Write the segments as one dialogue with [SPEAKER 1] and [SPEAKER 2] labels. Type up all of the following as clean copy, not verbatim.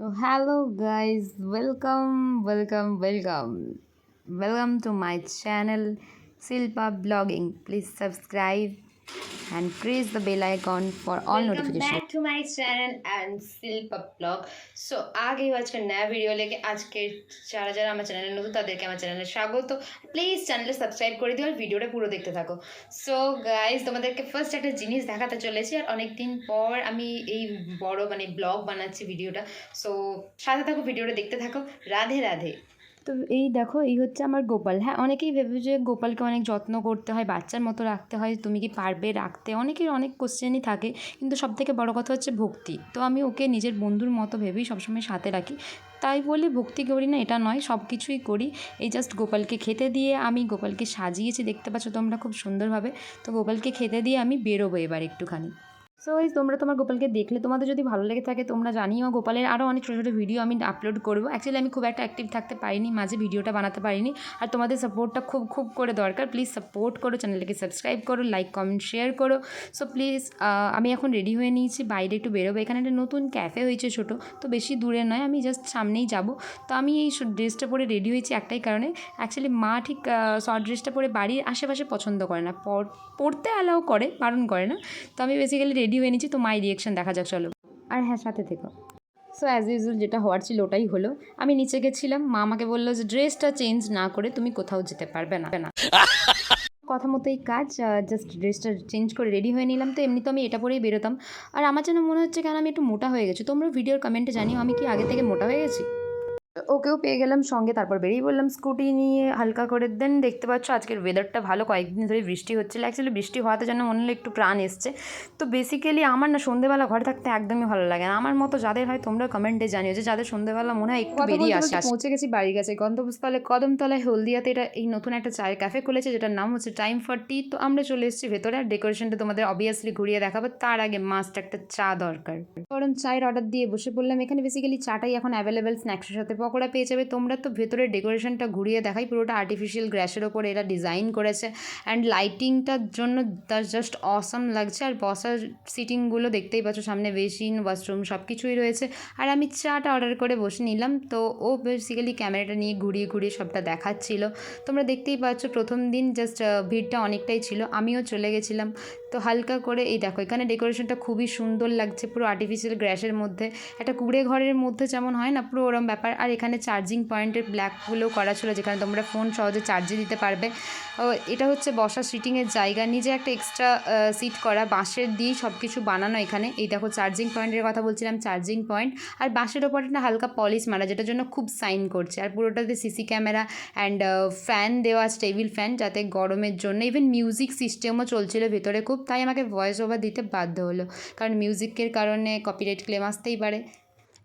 [SPEAKER 1] Hello guys, welcome to my channel Silpa Blogging. Please subscribe and press the bell icon for all
[SPEAKER 2] welcome
[SPEAKER 1] notifications.
[SPEAKER 2] Back to my channel and Shilpa blog. So आ गई हूँ आज का नया video लेके। आज के যারা যারা আমার চ্যানেলে নতুন তাদেরকে আমার চ্যানেলে স্বাগত। প্লিজ চ্যানেলে সাবস্ক্রাইব করে দিও আর ভিডিওটা পুরো দেখতে থাকো। সো গাইজ, তোমাদেরকে ফার্স্ট একটা জিনিস দেখাতে চলেছি। আর অনেক দিন পর আমি এই বড় ব্লগ বানাচ্ছি ভিডিওটা। সো সাথে থাকো, ভিডিওটা দেখতে থাকো। রাধে রাধে।
[SPEAKER 1] তো এই দেখো, এই হচ্ছে আমার গোপাল। হ্যাঁ, অনেকেই ভেবে যে গোপালকে অনেক যত্ন করতে হয়, বাচ্চার মতো রাখতে হয়, তুমি কি পারবে রাখতে, অনেকের অনেক কোশ্চেনই থাকে। কিন্তু সবথেকে বড় কথা হচ্ছে ভক্তি। তো আমি ওকে নিজের বন্ধুর মতো ভেবেই সবসময় সাথে রাখি। তাই বলে ভক্তি করি না এটা নয়, সব কিছুই করি। এই জাস্ট গোপালকে খেতে দিয়ে আমি গোপালকে সাজিয়েছি, দেখতে পাচ্ছ তোমরা খুব সুন্দরভাবে। তো গোপালকে খেতে দিয়ে আমি বেরোবো এবার একটুখানি। সো এই তোমরা তোমার গোপালকে দেখলে, তোমাদের যদি ভালো লেগে থাকে তোমরা জানিও। গোপালের আরও অনেক ছোটো ছোটো ভিডিও আমি আপলোড করবো। অ্যাকচুয়ালি আমি খুব একটা অ্যাক্টিভ থাকতে পারিনি, মাঝে ভিডিওটা বানাতে পারিনি। আর তোমাদের সাপোর্টটা খুব খুব করে দরকার। প্লিজ সাপোর্ট করো, চ্যানেলটাকে সাবস্ক্রাইব করো, লাইক কমেন্ট শেয়ার করো। সো প্লিজ, আমি এখন রেডি হয়ে নিয়েছি, বাইরে একটু বেরোবো। এখানে একটা নতুন ক্যাফে হয়েছে ছোটো, তো বেশি দূরে নয়, আমি জাস্ট সামনেই যাব। তো আমি এই ড্রেসটা পরে রেডি হয়েছি একটাই কারণে। অ্যাকচুয়ালি মা ঠিক শর্ট ড্রেসটা পরে বাড়ির আশেপাশে পছন্দ করে না, পরতে অ্যালাউ করে, বারণ করে না। তো আমি বেসিক্যালি রেডি হয়ে নিচ্ছি, তো মাই রিয়েকশন দেখা যাক, চলো। আর হ্যাঁ, সাথে থেকো। সো অ্যাজ ইউজুয়াল যেটা হওয়ার ছিল ওটাই হলো। আমি নিচে গেছিলাম, মা আমাকে বললো যে ড্রেসটা চেঞ্জ না করে তুমি কোথাও যেতে পারবে না। কথা মতোই কাজ, জাস্ট ড্রেসটা চেঞ্জ করে রেডি হয়ে নিলাম। তো এমনি তো আমি এটা পরেই বেরোতাম। আর আমার যেন মনে হচ্ছে কেন আমি একটু মোটা হয়ে গেছি। তোমরা ভিডিওর কমেন্টে জানিও আমি কি আগে থেকে মোটা হয়ে গেছি। ওকেও পেয়ে গেলাম সঙ্গে, তারপর বেরিয়ে বললাম স্কুটি নিয়ে হালকা করে। দেন দেখতে পাচ্ছ আজকের ওয়েদারটা ভালো, কয়েকদিন ধরে বৃষ্টি হচ্ছিলো। অ্যাকচুয়ালি বৃষ্টি হওয়াতে জন্য মনে হলো একটু প্রাণ এসছে। তো বেসিক্যালি আমার না সন্ধ্যেবেলা ঘরে থাকতে একদমই ভালো লাগে না। আমার মতো যাদের হয় তোমরা কমেন্টে জানিও যে যাদের সন্ধ্যেবেলা মনে হয় একটু বেরিয়ে আসে। পৌঁছে গেছি বাড়ির কাছে, গন্তব্যস্থলে কদমতলায় হলদিয়াতে। এটা এই নতুন একটা চায়ের ক্যাফে খুলেছে যেটার নাম হচ্ছে টাইম ফর টি। তো আমরা চলে এসেছি ভেতরে। আর ডেকোরেশনটা তোমাদের অবভিয়াসলি ঘুরিয়ে দেখাবো, তার আগে মাস্ট একটা চা দরকার। গরম চায়ের অর্ডার দিয়ে বসে পড়লাম। এখানে বেসিক্যালি চাটাই এখন অ্যাভেলেবেল, স্ন্যাক্সের সাথে পকোড়া পেয়ে যাবে তোমরা। তো ভেতরের ডেকোরেশনটা ঘুরিয়ে দেখাই। পুরোটা আর্টিফিশিয়াল গ্রাসের ওপরে এরা ডিজাইন করেছে। অ্যান্ড লাইটিংটার জন্য জাস্ট অসম লাগছে। আর বসার সিটিংগুলো দেখতেই পাচ্ছ, সামনে বেসিন, ওয়াশরুম সব কিছুই রয়েছে। আর আমি চাটা অর্ডার করে বসে নিলাম। তো ও বেসিক্যালি ক্যামেরাটা নিয়ে ঘুরিয়ে ঘুরিয়ে সবটা দেখাচ্ছিল। তোমরা দেখতেই পাচ্ছ প্রথম দিন জাস্ট ভিড়টা অনেকটাই ছিল, আমিও চলে গেছিলাম। তো হালকা করে এই দেখো, এখানে ডেকোরেশনটা খুবই সুন্দর লাগছে, পুরো আর্টিফিশিয়াল গ্রাসের মধ্যে। একটা কুড়ে ঘরের মধ্যে যেমন হয় না, পুরো ওরম ব্যাপার। আর এখানে চার্জিং পয়েন্টের ব্ল্যাকগুলো করা ছিল, যেখানে তোমরা ফোন সহজে চার্জে দিতে পারবে। এটা হচ্ছে বসা সিটিংয়ের জায়গা, নিজে একটা এক্সট্রা সিট করা, বাঁশের দিয়েই সব কিছু বানানো এখানে। এই দেখো চার্জিং পয়েন্টের কথা বলছিলাম, চার্জিং পয়েন্ট। আর বাঁশের ওপরে একটা হালকা পলিশ মারা, যেটার জন্য খুব সাইন করছে। আর পুরোটাতে সিসি ক্যামেরা অ্যান্ড ফ্যান দেওয়া আছে, টেবিল ফ্যান, যাতে গরমের জন্য। ইভেন মিউজিক সিস্টেমও চলছিল ভেতরে খুব, তাই আমাকে ভয়েস ওভার দিতে বাধ্য হলো, কারণ মিউজিকের কারণে কপিরাইট ক্লেম আসতেই পারে।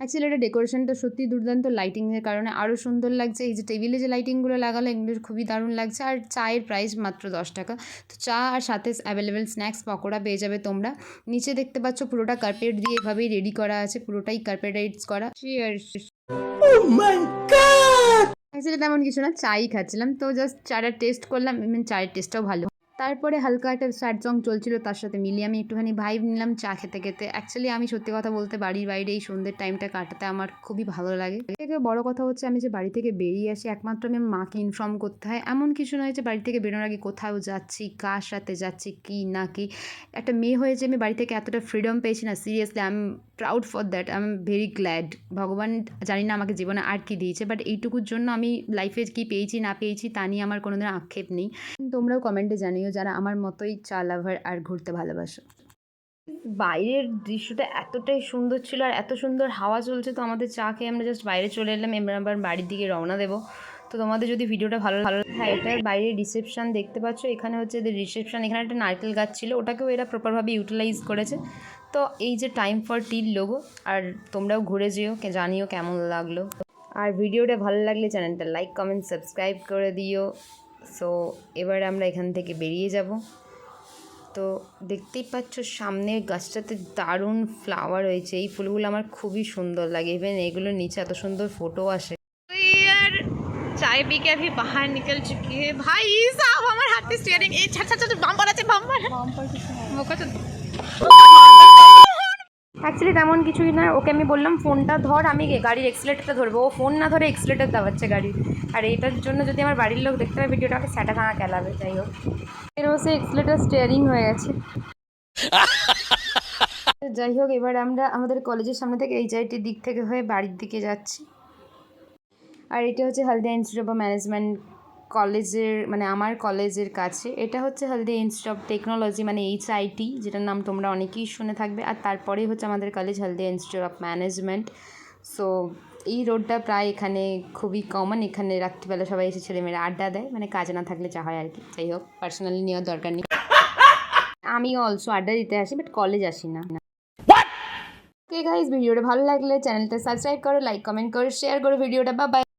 [SPEAKER 1] অ্যাকচুয়ালি এটা ডেকোরেশনটা সত্যি দুর্দান্ত, লাইটিংয়ের কারণে আরও সুন্দর লাগছে। এই যে টেবিলে যে লাইটিংগুলো লাগালো এগুলো খুবই দারুণ লাগছে। আর চায়ের প্রাইস মাত্র 10 টাকা। তো চা আর সাথে অ্যাভেলেবেল স্ন্যাক্স পকোড়া পেয়ে যাবে তোমরা। নিচে দেখতে পাচ্ছ পুরোটা কার্পেট দিয়ে এভাবেই রেডি করা আছে, পুরোটাই কার্পেটাইজ করা। অ্যাকচুয়ালি তেমন কিছু না, চাই খাচ্ছিলাম, তো জাস্ট চাটা টেস্ট করলাম। চায়ের টেস্টটাও ভালো। তারপরে হালকা একটা স্যাড সং চলছিল, তার সাথে মিলিয়ে আমি একটুখানি ভাইব নিলাম চা খেতে খেতে। অ্যাকচুয়ালি আমি সত্যি কথা বলতে বাড়ির বাইরে এই সন্ধ্যের টাইমটা কাটাতে আমার খুবই ভালো লাগে। থেকে বড় কথা হচ্ছে আমি যে বাড়ি থেকে বেরিয়ে আসি একমাত্র আমি মাকে ইনফর্ম করতে হয়। এমন কিছু নয় যে বাড়ি থেকে বেরোনোর আগে কোথাও যাচ্ছি, কার সাথে যাচ্ছি, কি না কি। একটা মেয়ে হয়েছে আমি বাড়ি থেকে এতটা ফ্রিডম পেয়েছি না, seriously I am proud for that. I am very glad. ভগবান জানি না আমাকে জীবনে আর কি দিয়েছে, বাট এইটুকুর জন্য আমি লাইফে কি পেয়েছি না পেয়েছি তা নিয়ে আমার কোনোদিন আক্ষেপ নেই। তোমরাও কমেন্টে জানিও যারা আমার মতোই চা লাভার আর ঘুরতে ভালোবাসো। বাইরের দৃশ্যটা এতটাই সুন্দর ছিল, আর এত সুন্দর হাওয়া চলছে। তো আমাদের চা খেয়ে আমরা জাস্ট বাইরে চলে এলাম, এবার আবার বাড়ির দিকে রওনা দেবো। তো তোমাদের যদি ভিডিওটা ভালো হ্যাঁ, এটার বাইরে রিসেপশান দেখতে পাচ্ছ। এখানে হচ্ছে এদের রিসেপশান, এখানে একটা নারকেল গাছ ছিল, ওটাকেও এরা প্রপারভাবে ইউটিলাইজ করেছে। তো এই যে টাইম ফর টির লোগো। আর তোমরাও ঘুরে যেও, জানিও কেমন লাগলো। আর ভিডিওটা ভালো লাগলে চ্যানেলটা লাইক কমেন্ট সাবস্ক্রাইব করে দিও। সো এবার আমরা এখান থেকে বেরিয়ে যাব। তো দেখতেই পাচ্ছ সামনের গাছটাতে দারুণ ফ্লাওয়ার হয়েছে, এই ফুলগুলো আমার খুবই সুন্দর লাগে। इवन এগুলোর निचे এত সুন্দর ফটো আসে।
[SPEAKER 2] यार चाय पी के अभी बाहर निकल चुकी है भाई साहब। हमारे हाथ में स्टीयरिंग ए छट छट छट बम्पर আছে बम्पर
[SPEAKER 1] অ্যাকচুয়ালি তেমন কিছুই না, ওকে আমি বললাম ফোনটা ধর, আমি গাড়ির এক্সিলেটারটা ধরবো, ও ফোন না ধরে এক্সিলেটার দাবাচ্ছে গাড়ির। আর এটার জন্য যদি আমার বাড়ির লোক দেখতে পায় ভিডিওটা, আমাকে স্যাটা ভাঙা খেলাবে। যাই হোক, এর বসে এক্সিলেটার স্টিয়ারিং হয়ে গেছে। যাই হোক, এবার আমরা আমাদের কলেজের সামনে থেকে এইচআইটির দিক থেকে হয়ে বাড়ির দিকে যাচ্ছি। আর এটা হচ্ছে হলদিয়া ইনস্টিটিউট অফ ম্যানেজমেন্ট কলেজের, মানে আমার কলেজের কাছে। এটা হচ্ছে হলদিয়া ইনস্টিটিউট অফ টেকনোলজি, মানে এইচআইটি, যেটার নাম তোমরা অনেকেই শুনে থাকবে। আর তারপরেই হচ্ছে আমাদের college Haldia institute of management. So এই রোডটা প্রায় এখানে খুবই কমন। এখানে রাত্রিবেলা সবাই এসে ছেলেমেয়েরা আড্ডা দেয়, মানে কাজ না থাকলে যা হয় আর কি। যাই হোক, পার্সোনালি নেওয়ার দরকার নেই। আমিও অলসো আড্ডা দিতে আসি, বাট কলেজ আসি না। ওকে গাইস, ভিডিওটা ভালো লাগলে চ্যানেলটা সাবস্ক্রাইব করো, লাইক কমেন্ট করো, শেয়ার করো ভিডিওটা। Bye bye.